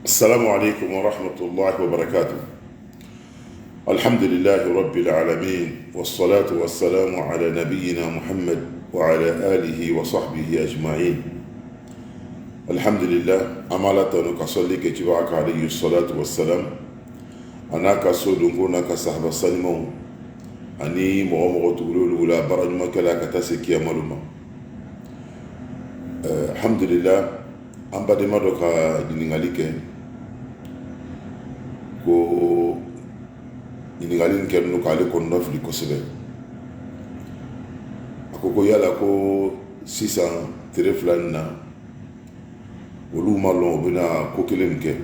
السلام عليكم ورحمة الله وبركاته. الحمد لله رب العالمين والصلاة والسلام على نبينا محمد وعلى آله وصحبه أجمعين. الحمد لله أمالة نكسلك تبعك عليه الصلاة والسلام. أنا كسودنكونا كصحب السلمون أني مغمغة تقولوا ولا برج مكلا كتاسك يا ملوما. الحمد لله أم بدي مدوك دينغاليك ko ɲininkali kɛ nu k'ale kɔnɔna fili kosɛbɛ. A ko yala ko sisan tere fila nin na olu ma lɔn u bɛna ko kelen kɛ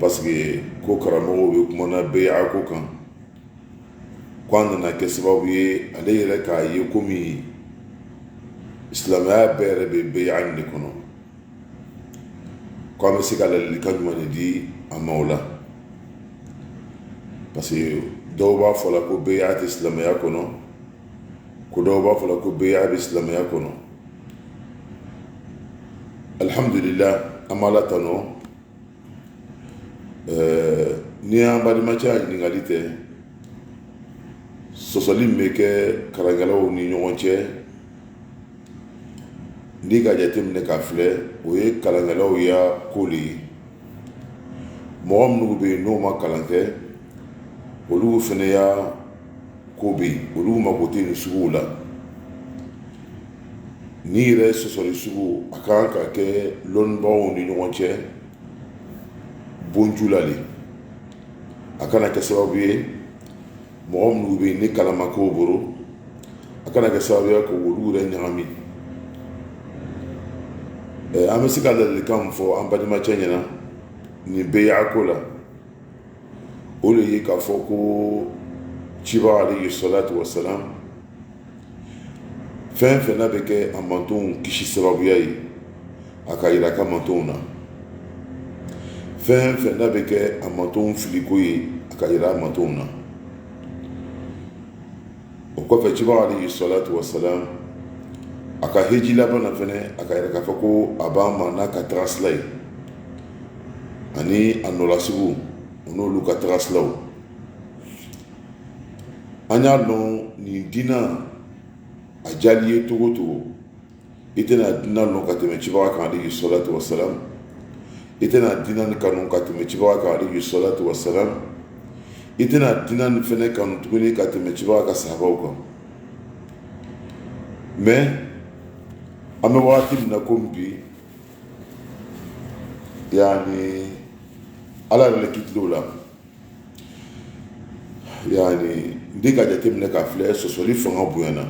parce que ko karamɔgɔw bɛ kumana beya ko kan ko an nana kɛ sababu ye ale yɛrɛ k'a ye komi silamɛya bɛɛ yɛrɛ bɛ beya nin de kɔnɔ ko an bɛ se ka ladilikan ɲuman de di a ma o la parce que dɔw b'a fɔ la ko beya tɛ silamɛya kɔnɔ ko dɔw b'a fɔ la ko beya bɛ silamɛya kɔnɔ. Alhamdulillah an b'a la tanɔ ni an balimacɛ ɲininkali tɛ sɔsɔli min bɛ kɛ karankɛlaw ni ɲɔgɔn cɛ n'i ka jateminɛ k'a filɛ o ye kalankɛlaw ya ko le ye. Mɔgɔ minnu bɛ yen n'o ma kalan kɛ olu fana ya ko bɛ yen olu mago tɛ nin suguw la. N'i yɛrɛ sɔsɔli sugu a kan ka kɛ lɔnnibagaw ni ɲɔgɔn cɛ bonju la le. A kana kɛ sababu ye mɔgɔ minnu bɛ yen ni kalan ma k'o bolo a kana kɛ sababu ye k'olu yɛrɛ ɲagami. An bɛ se ka ladilikan min fɔ an balimacɛ ɲɛna ni beya ko la o le ye k'a fɔ ko ciba alayhi salatu wasalam fɛn fɛn n'a bɛ kɛ a mantonw kisi sababuya ye a ka yira ka mantonw na. Fɛn fɛn n'a bɛ kɛ a mantonw filiko ye a ka yira a mantonw na. O kɔfɛ ciba alayhi salatu wasalam a ka heji laban fɛnɛ a ka yira k'a fɔ ko a b'an ma n'a ka tagasila ye ani a nɔlasigiw o n'olu ka tagasilaw. An y'a dɔn nin diina a diyali ye togo togo i tɛna diina lɔn ka tɛmɛ cibaga kan alayhi salatu wasalam. I tɛna diina nin kanu ka tɛmɛ cibaga kan alayhi salatu wasalam. I tɛna diina nin fɛnɛ kanu tuguni ka tɛmɛ cibaga ka sahabaw kan. Mais an bɛ wagati min na komi bi yani ala yɛrɛ le kitilow la yani n'i ka jateminɛ k'a filɛ sɔsɔli fanga bonyana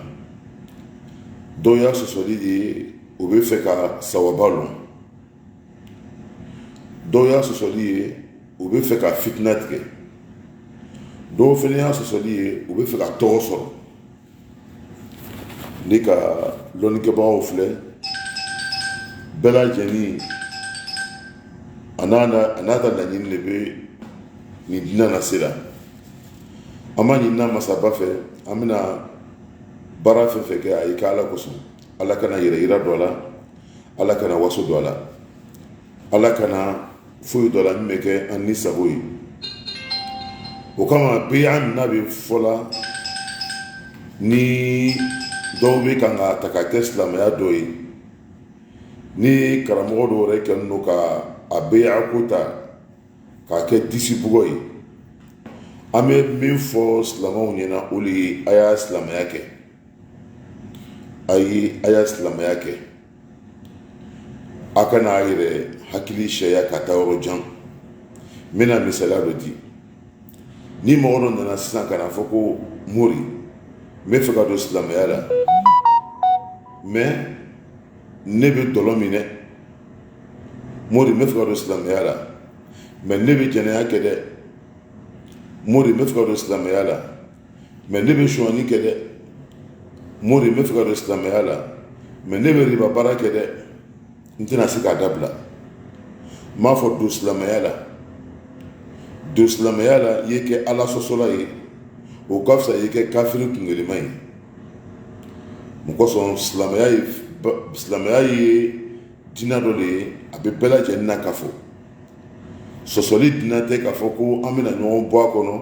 dɔw y'a sɔsɔli ye o bɛ fɛ ka sawaba lɔn dɔw y'a sɔsɔli ye o bɛ fɛ ka fitina tigɛ dɔw fana y'a sɔsɔli ye o bɛ fɛ ka tɔgɔ sɔrɔ. N'i ka lɔnnikɛbagaw filɛ bɛɛ lajɛlen a n'a ta laɲini de bɛ nin diina lase la. An b'a ɲinina masaba fɛ an bɛna baara fɛn fɛn kɛ a ye kɛ ala kosɔn ala kana yɛrɛ yira dɔ la ala kana waso dɔ la ala kana foyi dɔ la min bɛ kɛ an ni sago ye. O kama beya min n'a bɛ fɔ la ni dɔw bɛ kan ka ta ka kɛ silamɛya dɔ ye ni karamɔgɔ dɔw yɛrɛ kɛlen don ka a beya ko ta k'a kɛ disi bugɔ ye. An bɛ min fɔ silamɛw ɲɛna o le ye a y'a silamɛya kɛ a y'a silamɛya kɛ a kana a yɛrɛ hakili sɛya ka taa yɔrɔ jan. N bɛna misaliya dɔ di. Ni mɔgɔ dɔ nana sisan ka na fɔ ko mori n bɛ fɛ ka don silamɛya la mais ne bɛ dɔlɔ min dɛ mori n bɛ fɛ ka don silamɛya la mais ne bɛ jɛnɛya kɛ dɛ mori n bɛ fɛ ka don silamɛya la mais ne bɛ suɲɛni kɛ dɛ mori n bɛ fɛ ka don silamɛya la mais ne bɛ riba baara kɛ dɛ n tɛna se k'a dabila. N b'a fɔ don silamɛya la don silamɛya la i ye kɛ ala sɔsɔla ye o ka fisa i ye kɛ kafiri kungelema ye. Mun kosɔn silamɛya ye diinɛ dɔ de ye a bɛ bɛɛ lajɛlen na ka fɔ sɔsɔli dina tɛ k'a fɔ ko an bɛna ɲɔgɔn bɔ a kɔnɔ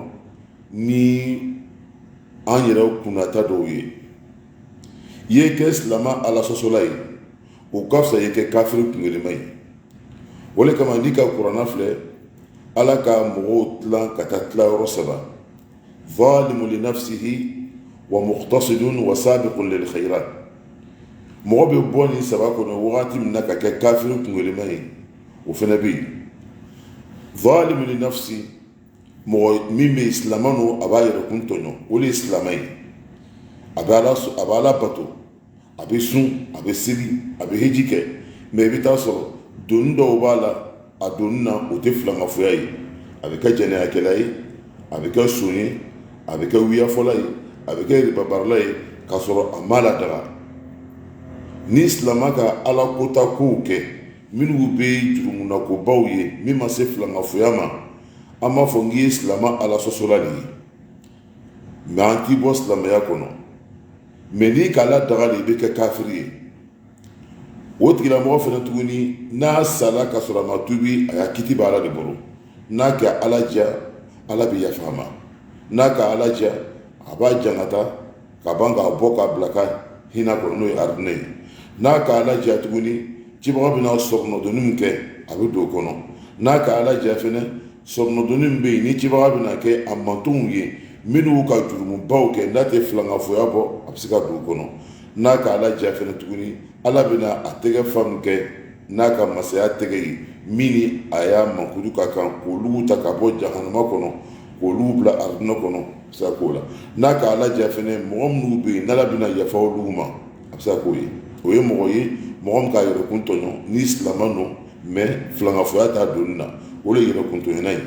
ni an yɛrɛ kunnata dɔw ye. Ye kɛ silama ala sɔsɔla ye o ka fisa ye kɛ kafiri kungelema ye. O le kama n'i ka kuranna filɛ ala ka mɔgɔw tilan ka taa tilayɔrɔ 3 zalimu li nafsihi wa muqtasidun wa sabiqun lil khairat. Mɔgɔ bɛ bɔ nin 3 kɔnɔ wagati min na ka kɛ kafiri kungelema ye o fana bɛ yen. Zalimu li nafsi mɔgɔ min bɛ silama no a b'a yɛrɛ kun tɔɲɔ o le ye silama ye. A bɛ ala bato, a bɛ sun, a bɛ seli, a bɛ heji kɛ, mais i bɛ taa sɔrɔ doni dɔw b'a la a doni na o tɛ filamafoya ye. A bɛ kɛ jɛnɛyakɛla ye, a bɛ kɛ son ye, a bɛ kɛ wiyafɔla ye, a bɛ kɛ ribabarala ye k'a sɔrɔ a m'a ladaga. Ni silama ka ala kota kow kɛ minnu bɛ jurumunakobaw ye min ma se filamafoya ma, an b'a fɔ n k'i ye silama ala sɔsɔla de ye, mais an t'i bɔ silamɛya kɔnɔ. Mais n'i ka ladaga de i bɛ kɛ kafiri ye. O tigilamɔgɔ fana tuguni n'a sala ka sɔrɔ a ma tubi a y'a kiti bɛ ala de bolo. N'a ka ala diya ala bɛ yafa a ma, n'a ka ala diya a b'a jangata ka ban k'a bɔ k'a bila ka hinɛ kɔnɔ n'o ye aridinɛ ye. N'a ka ala diya tuguni cibaga bɛna sɔrɔnɔdonni min kɛ a bɛ don o kɔnɔ. N'a ka ala diya fana sɔrɔnɔdonni min bɛ yen ni cibaga bɛna kɛ a mantonw ye minnu ka jurumubaw kɛ n'a tɛ filankafoya bɔ a bɛ se ka don o kɔnɔ. N'a ka ala diya fana tuguni ala bɛna a tɛgɛ fa min kɛ n'a ka masaya tɛgɛ ye min ni a y'a mankutu ka kan k'olu ta ka bɔ jahanama kɔnɔ k'olu bila aridinɛ kɔnɔ a bɛ se ka k'o la. N'a ka ala diya fana mɔgɔ minnu bɛ yen n'ala bɛna yafa olu ma a bɛ se ka k'o ye. O ye mɔgɔ ye mɔgɔ min k'a yɛrɛkun tɔɲɔ ni silama nɔ mais filankafoya t'a donni na o le ye yɛrɛkun tɔɲɔna ye.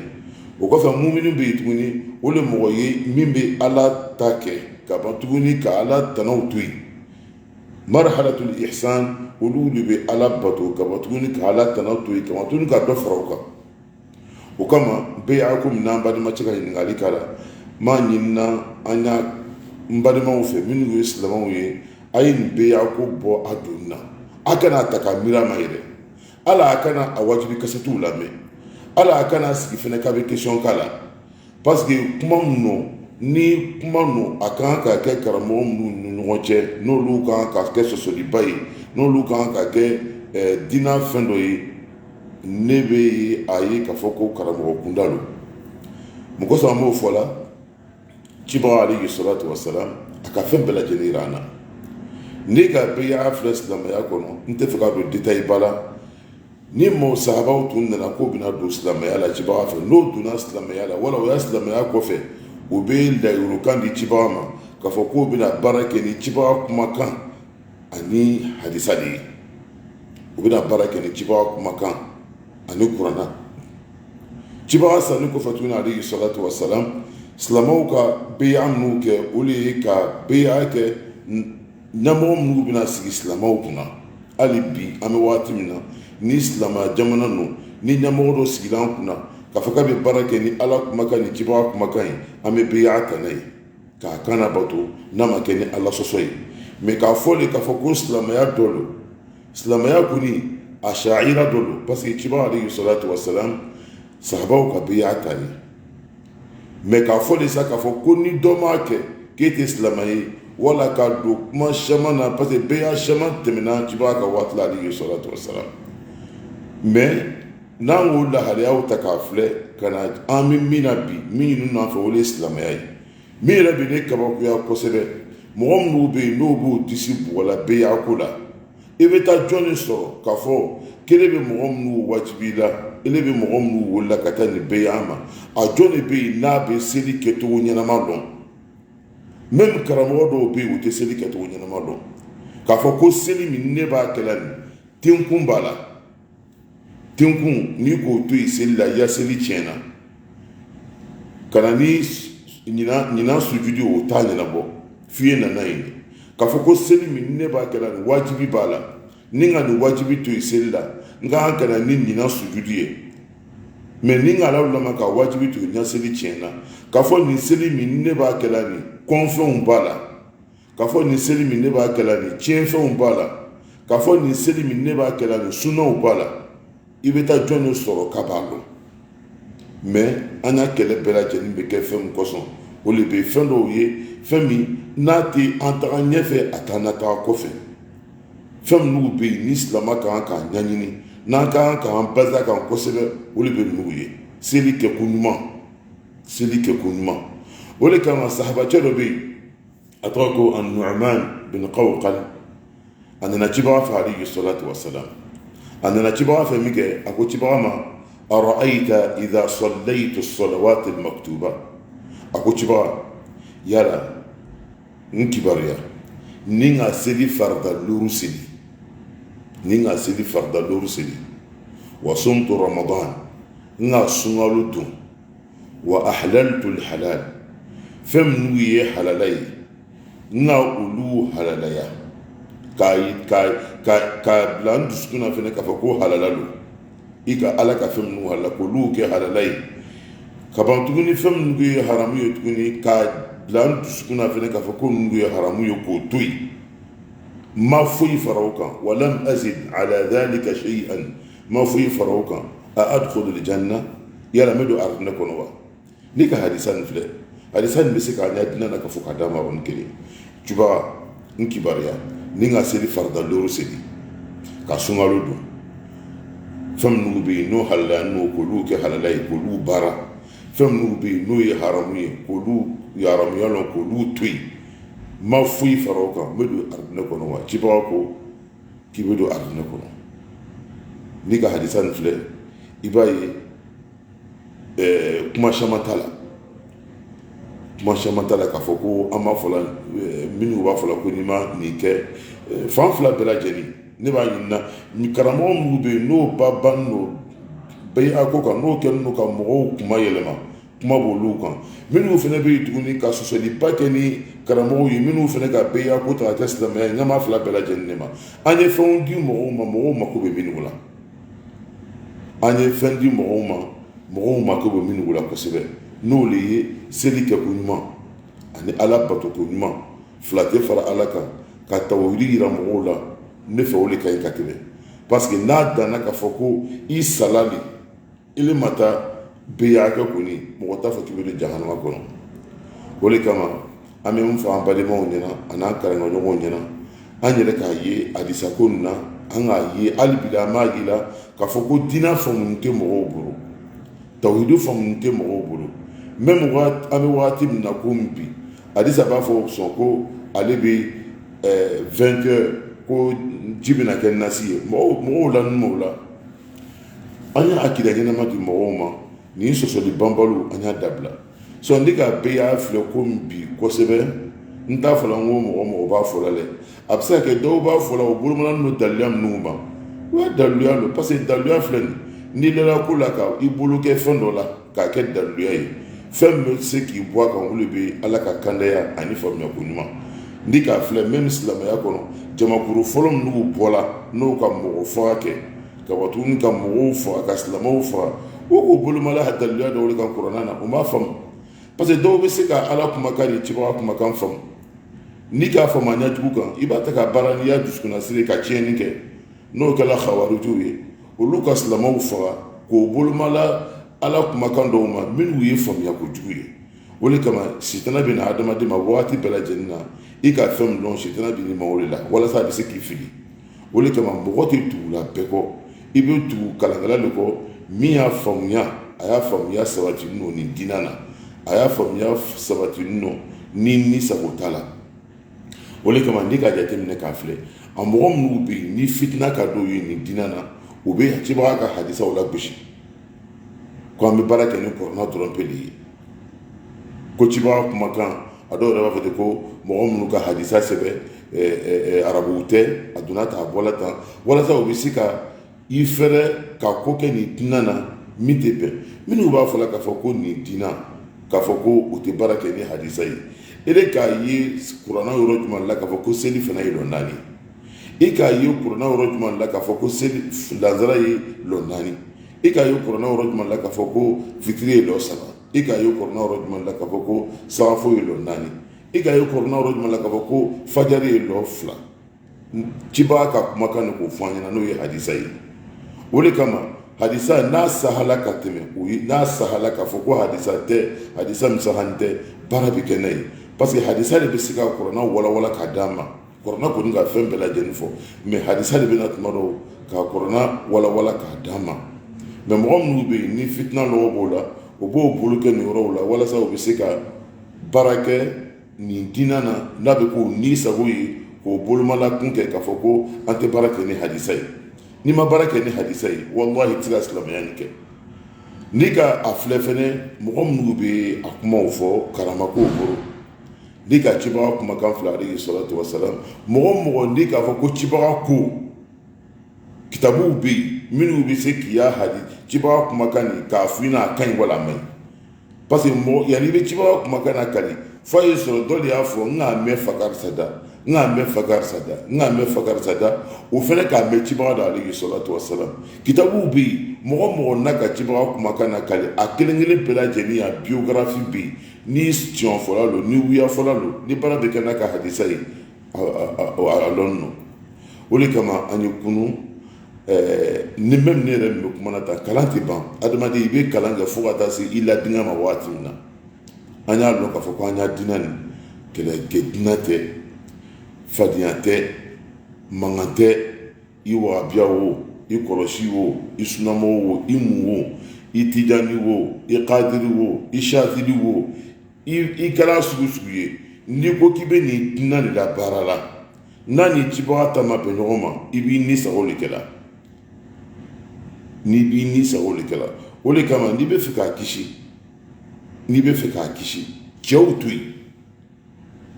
O kɔfɛ mumini bɛ yen tuguni o le mɔgɔ ye min bɛ ala ta kɛ ka ban tuguni ka ala tanaw to yen. Marhalatul ihsan olu de bɛ ala bato ka ban tuguni ka ala tanaw to yen ka ban tuguni ka dɔ fara o kan. O kama bɛɛ komi n'an badimacɛ ka ɲininkali k'a la m'a ɲinina an y'a n balimaw fɛ minnu ye silamaw ye a ye nin bɛɛ ko bɔ a donni na. A kana ta ka miiri a ma yɛrɛ. Ala a kana a wajibi kasɛtiw lamɛn. Ala a kana sigi fana k'a bɛ question k'a la parce que kuma min no ni kuma no a kan ka kɛ karamɔgɔ minnu ni ɲɔgɔn cɛ n'olu kan ka kɛ sɔsɔliba ye n'olu kan ka kɛ diinɛ fɛn dɔ ye ne bɛ a ye k'a fɔ ko karamɔgɔ kunda don. Mun kosɔn an b'o fɔ la cibaga alayhi salatu wa salam a ka fɛn bɛɛ lajɛlen yira an na. Ne ka bɛya filɛ silamɛya kɔnɔ n tɛ fɛ ka don détail ba la. Ni mɔgɔ sahabaw tun nana k'o bɛna don silamɛya la cibaga fɛ n'o donna silamɛya la wala o y'a silamɛya kɔfɛ o bɛ layirukan di cibaga ma k'a fɔ k'o bɛna baara kɛ ni cibaga kumakan ani hadisa de ye. O bɛna baara kɛ ni cibaga kumakan ani kuranna. Cibaga sanni kɔfɛ tuguni alayhi salatu wa salam silamɛw ka bɛya minnu kɛ o le ye ka bɛya kɛ ɲɛmɔgɔ minnu bɛna sigi silamɛw kunna. Hali bi an bɛ waati min na ni silamɛya jamana no ni ɲɛmɔgɔ dɔ sigila an kunna k'a fɔ k'a bɛ baara kɛ ni ala kumakan ni cibaga kumakan ye an bɛ bɛya ta n'a ye k'a kan labato n'a ma kɛ ni ala sɔsɔ ye. mais k'a fɔ de k'a fɔ ko silamɛya dɔ don silamɛya kɔni a sariya dɔ don parce que cibaga alayhi salatu wa salam sahabaw ka bɛya ta ye. mais k'a fɔ de sa k'a fɔ ko ni dɔ m'a kɛ k'e tɛ silamɛ ye wala ka don kuma caman na parce que bɛya caman tɛmɛna cibaga ka waati la alayhi salatu wa salam. mais n'an k'o lahaliyaw ta k'a filɛ ka na an bɛ min na bi min ɲinini n'an fɛ o ye silamɛya ye. min yɛrɛ bɛ ne kabakoya kosɛbɛ mɔgɔ minnu bɛ yen n'o b'o disi bɔgɔla bɛya ko la i bɛ taa jɔn de sɔrɔ k'a fɔ k'ele bɛ mɔgɔ minnu wajibi la ele bɛ mɔgɔ minnu wolola ka taa nin bɛya ma a jɔn de bɛ yen n'a bɛ seli kɛcogo ɲɛnama dɔn. même karamɔgɔ dɔw bɛ yen u tɛ seli kɛcogo ɲɛnama dɔn k'a fɔ ko seli min ne b'a kɛla nin tenkun b'a la. tenkun n'i k'o to yen seli la i ya seli tiɲɛna ka na ni ɲinan sujudi o t'a ɲɛnabɔ f'i ye nana yen k'a fɔ ko seli min ne b'a kɛla nin wajibi b'a la ni ka nin wajibi to yen seli la n ka kan ka na ni ɲinan sujudi ye mais ni ka ala lama ka wajibi to yen n seli tiɲɛna k'a fɔ nin seli min ne b'a kɛla nin kɔnfɛnw b'a la k'a fɔ nin seli min ne b'a kɛla nin tiɲɛfɛnw b'a la k'a fɔ nin seli min ne b'a kɛla nin sunaw b'a la i bɛ taa jɔn de sɔrɔ k'a b'a dɔn. mais an y'a kɛlɛ bɛɛ lajɛlen bɛ kɛ fɛn min kosɔn o de bɛ fɛn dɔw ye fɛn min n'a tɛ an taga ɲɛfɛ a t'an na taga kɔfɛ fɛn minnu bɛ yen ni silama kan k'a ɲɛɲini n'an kan k'an basa kan kosɛbɛ o de bɛ ninnu ye seli kɛko ɲuman o de kama sahabacɛ dɔ bɛ yen a tɔgɔ ko an-Nu'man bin Qawqal a nana cibaga fɛ alayhi salatu wassalam a nana cibaga fɛ min kɛ a ko cibaga ma ara'ayta idha sallaytu as-salawat al-maktuba a ko cibaga yala n kibariya ni ka seli farida luuru seli wa sumtu ramadan n ka sunkalo dun wa ahlaltu al-halal fɛn minnu ye halala ye n ka olu halalaya ka bila n dusukun na fɛnɛ k'a fɔ ko halala don i ka ala ka fɛn minnu halala k'olu kɛ halala ye ka ban tuguni fɛn minnu ye haramu ye tuguni ka bila n dusukun na fɛnɛ k'a fɔ ko ninnu ye haramu ye k'o to yen ma foyi fara o kan walam azid ala dhalika shay'an ma foyi fara o kan a adkhulu aljanna yala me do arzina kɔnɔ wa ni ka hadisa nin filɛ hadisa nin bɛ se k'a ɲɛ dinan na ka fɔ ka d'a ma yɔrɔnin kelen juba n kibariya ni ka seli farida looro seli ka sunkalo dun fɛn minnu bɛ yen n'o halala n'o k'olu kɛ halala ye k'olu baara fɛn minnu bɛ yen n'o ye haramu ye k'olu haramuya lɔn k'olu to yen ma foyi fara o kan n bɛ don arzina kɔnɔ wa cibaga ko k'i bɛ don arzina kɔnɔ ni ka hadisa nin filɛ i b'a ye kuma caman t'a la k'a fɔ ko an b'a fɔ la minnu b'a fɔ la ko n'i ma nin kɛ fan fila bɛɛ lajɛlen ne b'a ɲininka karamɔgɔ minnu bɛ yen n'o ba bannen don bɛɛ a ko kan n'o kɛlen don ka mɔgɔw kuma yɛlɛma kuma b'olu kan minnu fana bɛ yen tuguni ka sɔsɔliba kɛ ni karamɔgɔw ye minnu fana ka bɛɛ a ko ta ka kɛ silamɛya ye ɲama fila bɛɛ lajɛlen de ma an ye fɛnw di mɔgɔw ma mɔgɔw mako bɛ minnu la an ye fɛn di mɔgɔw ma mɔgɔw mako bɛ minnu la kosɛbɛ n'o le ye seli kɛko ɲuman ani ala batoko ɲuman fila tɛ fara ala kan ka tawhidi yira mɔgɔw la ne fɛ o de ka ɲi ka tɛmɛ parce que n'a danna k'a fɔ ko i sala de ili ma taa bɛɛ kɛ kɔni mɔgɔ t'a fɔ k'i bɛ don jahanama kɔnɔ o de kama an bɛ mun fɔ an balimaw ɲɛna a n'an karamɔgɔɲɔgɔnw ɲɛna an yɛrɛ k'a ye hadisa ko nin na an k'a ye hali bi an b'a ye la k'a fɔ ko diinɛ faamu tɛ mɔgɔw bolo tawhidi faamu tɛ mɔgɔw bolo même an bɛ wagati min na ko bi hadisa b'a fɔ sɔn ko ale bɛ 20 heures ko ji bɛna kɛ nasi ye mɔgɔw la numu la an y'a akida ɲɛnama di mɔgɔw ma nin sɔsɔli banbalo an y'a dabila sɔn ne ka bɛɛ y'a filɛ ko bi kosɛbɛ n t'a fɔ la n ko mɔgɔ b'a fɔ la dɛ a bɛ se ka kɛ dɔw b'a fɔ la o bolomala n'o daliluya minnu ma o y'a daliluya don parce que daliluya filɛ nin n'i lala ko la ka i bolo kɛ fɛn dɔ la k'a kɛ daliluya ye fɛn bɛ se k'i bɔ a kan olu bɛ ala ka kandaya ani faamuyako ɲuman ni k'a filɛ même silamɛya kɔnɔ jamakuru fɔlɔ minnu bɔla n'o ka mɔgɔ faga kɛ ka wa tuguni ka mɔgɔw faga ka silamɛw faga o k'o bolomala daliluya dɔw de kan kuranna na o m'a faamu parce que dɔw bɛ se ka ala kumakan ni cibaga kumakan faamu n'i k'a faamu a ɲɛjugu kan i b'a ta ka baara n'i y'a dusukunna siri ka tiɲɛni kɛ n'o kɛra khawarijiw ye olu ka silamɛw faga k'o bolomala ala kumakan dɔw ma minnu ye faamuya kojugu ye o de kama sitana bɛ na adamaden ma waati bɛɛ lajɛlen na i ka fɛn min dɔn sitana bɛ ni ma o de la walasa a bɛ se k'i fili o de kama mɔgɔ tɛ tugu la bɛɛ kɔ i bɛ tugu kalankɛla de kɔ min y'a faamuya a y'a faamuya sabati n'o nin diinɛ na a y'a faamuya sabati n'o ni sago t'a la o de kama n'i ka jateminɛ k'a filɛ a mɔgɔ minnu bɛ yen ni fitina ka dɔw ye nin diinɛ na u bɛ cibaga ka hadisaw la gosi ko an bɛ baara kɛ ni kɔrɔna dɔrɔn pe de ye ko cibaga kumakan a dɔw yɛrɛ b'a fɔ ten ko mɔgɔ minnu ka hadisa sɛbɛn arabuw tɛ a donna tan a bɔla tan walasa u bɛ se ka i fɛrɛ ka ko kɛ nin diinɛ na min tɛ bɛn minnu b'a fɔ la k'a fɔ ko nin diinɛ k'a fɔ ko u tɛ baara kɛ ni hadisa ye e de k'a ye kuranna yɔrɔ jumɛn la k'a fɔ ko seli fana ye lɔ naani e k'a ye kuranna yɔrɔ jumɛn la k'a fɔ ko seli lazara ye lɔ naani e k'a ye kuranna yɔrɔ jumɛn la k'a fɔ ko fitiri ye lɔ saba e k'a ye kuranna yɔrɔ jumɛn la k'a fɔ ko sagafo ye lɔ naani e k'a ye kuranna yɔrɔ jumɛn la k'a fɔ ko fajari ye lɔ fila cibaga ka kumakan de k'o fɔ an ɲɛna n'o ye hadisa ye o de kama hadisa n'a sahala ka tɛmɛ o ye n'a sahala k'a fɔ ko hadisa tɛ hadisa misahan tɛ baara bɛ kɛ n'a ye parce que hadisa de bɛ se ka kuranna walawala k'a d'a ma kuranna kɔni ka fɛn bɛɛ lajɛlen fɔ mais hadisa de bɛ na tuma dɔw ka kuranna walawala k'a d'a ma mais mɔgɔ minnu bɛ yen ni fitina lɔgɔ b'o la o b'o bolo kɛ nin yɔrɔw la walasa u bɛ se ka baara kɛ nin diinɛ na n'a bɛ k'o ni sago ye k'o bolomalakun kɛ k'a fɔ ko an tɛ baara kɛ ni hadisa ye n'i ma baara kɛ ni hadisa ye wallahi i tɛ se ka silamɛya nin kɛ n'i ka a filɛ fɛnɛ mɔgɔ minnu bɛ a kumaw fɔ karamakow bolo n'i ka cibaga kumakan fila alayhi salatu wasalam mɔgɔ n'i k'a fɔ ko cibaga ko kitabuw bɛ yen minnu bɛ se k'i y'a hadi cibaga kumakan nin k'a f'i ɲɛna a ka ɲi wala a man ɲi parce que yanni i bɛ cibaga kumakan na kali f'a ye sɔrɔ dɔ de y'a fɔ n k'a mɛn fa karisa da n k'a mɛn fa karisa da n k'a mɛn fa karisa da o fana k'a mɛn cibaga da alayhi salatu wasalam kitabuw bɛ yen mɔgɔ n'a ka cibaga kumakan na kali a kelen kelen bɛɛ lajɛlen a biographie bɛ yen ni tiɲɛ fɔla lo ni wuya fɔla lo ni baara bɛ kɛ n'a ka hadisa ye a lɔn nɔ o de kama an ye kunu ni même ne yɛrɛ min bɛ kuma na tan kalan tɛ ban adamaden i bɛ kalan kɛ fo ka taa se i ladinɛ ma waati min na an y'a dɔn k'a fɔ ko an y'a diinɛ nin kɛlɛ kɛ diinɛ tɛ fadenya tɛ mankan tɛ i wagabiya o i kɔlɔsi o i sunamɔ o i mu o i tijani o i kadiri o i shatili o i kɛra sugu sugu ye n'i ko k'i bɛ nin diinɛ de la baara la n'a ni cibaga ta ma bɛn ɲɔgɔn ma i b'i ni sago de kɛla n'i b'i ni sago de kɛla o de kama n'i bɛ fɛ k'a kisi cɛw to yen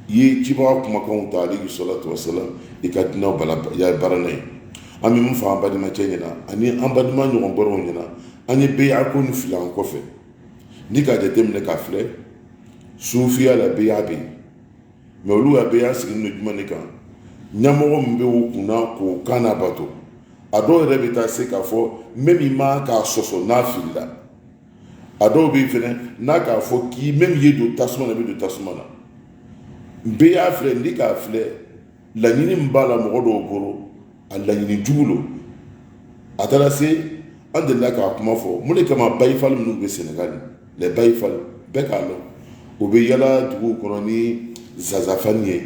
i ye cibaga kumakanw ta alayhi salatu wasalam i ka diinɛw baara n'a ye an bɛ mun fɔ an badimacɛ ɲɛna ani an badima ɲɔgɔn bɔrɔw ɲɛna an ye beya ko nin fili an kɔfɛ ni k'a jateminɛ k'a filɛ sufiya la beya bɛ yen mais olu ka beya sigilen don jumɛn de kan ɲɛmɔgɔ min bɛ o kunna k'o kan n'a bato a dɔw yɛrɛ bɛ taa se k'a fɔ même i ma k'a sɔsɔ n'a filila a dɔw bɛ yen fɛnɛ n'a k'a fɔ k'i même i ye don tasuma na i bɛ don tasuma na beya filɛ ni k'a filɛ laɲini min b'a la mɔgɔ dɔw bolo a laɲini jugu lo a taara se an delila k'a kuma fɔ mun de kama bayifal minnu bɛ Sénégal les bayifal bɛɛ k'a dɔn u bɛ yala duguw kɔnɔ ni zazafani ye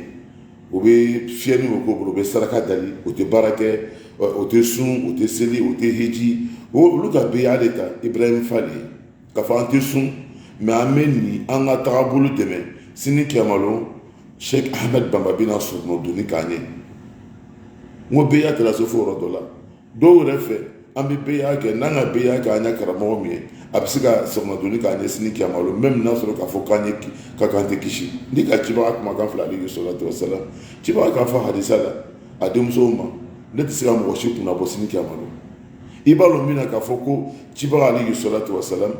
u bɛ fiyɛni o ko bolo u bɛ saraka dali o tɛ baara kɛ o tɛ sun o tɛ seli o tɛ heji olu ka beya de ta Ibrahim Fall ye k'a fɔ an tɛ sun mais an bɛ nin an ka tagabolo dɛmɛ sini kɛmalo Sheikh Ahmed Bamba bɛna sɔrɔ doni k'an ye n ko beya tɛra se fo yɔrɔ dɔ la dɔw yɛrɛ fɛ an bɛ beya kɛ n'an ka beya kɛ an ɲɛ karamɔgɔ min ye a bɛ se ka sɔrɔ doni k'an ye sini kɛmalo même n'a sɔrɔ k'a fɔ k'an ye ka kan tɛ kisi ni ka cibaga kumakan fila alayhi salatu wasalam cibaga k'a fɔ hadisa la a denmusow ma ne tɛ se ka mɔgɔ si kunna bɔ sini kɛmalo i b'a dɔn min na k'a fɔ ko cibaga alayhi salatu wasalam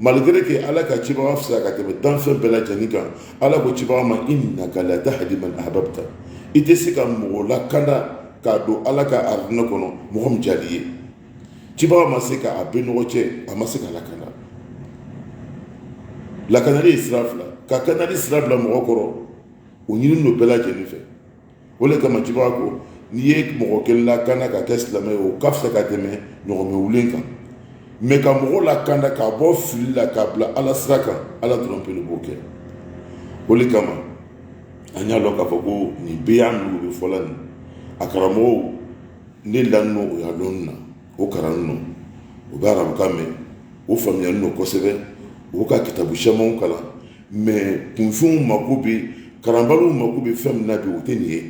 malgré que ala ka cibaga fisaya ka tɛmɛ danfɛn bɛɛ lajɛlen kan ala ko cibaga ma innaka la tahdi man ahbabta i tɛ se ka mɔgɔ lakanda k'a don ala ka aridinɛ kɔnɔ mɔgɔ min diyar'i ye cibaga ma se k'a bɛɛ nɔgɔ cɛ a ma se ka lakanda lakanali ye sira fila ka kanali sira bila mɔgɔ kɔrɔ o ɲini n'o bɛɛ lajɛlen fɛ o de kama cibaga ko n'i ye mɔgɔ kelen lakanda ka kɛ silamɛ ye o ka fisa ka tɛmɛ ɲɔgɔnmɛ wulen kan mais ka mɔgɔ lakanda k'a bɔ fili la k'a bila ala sira kan ala dɔrɔn pe de b'o kɛ o de kama an y'a dɔn k'a fɔ ko nin beya minnu bɛ fɔla nin a karamɔgɔw ne lanni o y'a dɔn na o kalan nɔ o bɛ arabukan mɛn o faamuyali nɔ kosɛbɛ o ka kitabu sɛmanw kalan mais kunfinw mako bɛ kalanbaliw mako bɛ fɛn min na bi o tɛ nin ye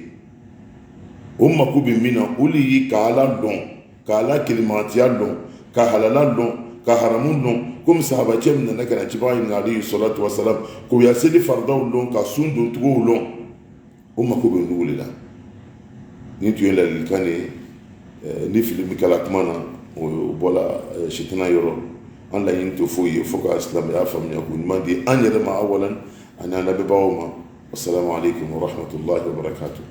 o mako bɛ min na o de ye ka ala dɔn ka ala kelimantiya dɔn ka halala dɔn ka haramu dɔn komi sahabacɛ min nana ka na cibaga ɲininka alayhi salatu wasalam k'u ya seli faridaw dɔn ka sun don cogow dɔn o mako bɛ nugu de la ni tun ye ladilikan de ye ni fili min kɛla kuma na o bɔla sitina yɔrɔ an laɲini tɛ foyi ye fo ka silamɛya faamuya ko ɲuman di an yɛrɛ ma awalan ani an lamɛnbagaw ma wassalamu alaikum wa rahmatullahi wa barakatuh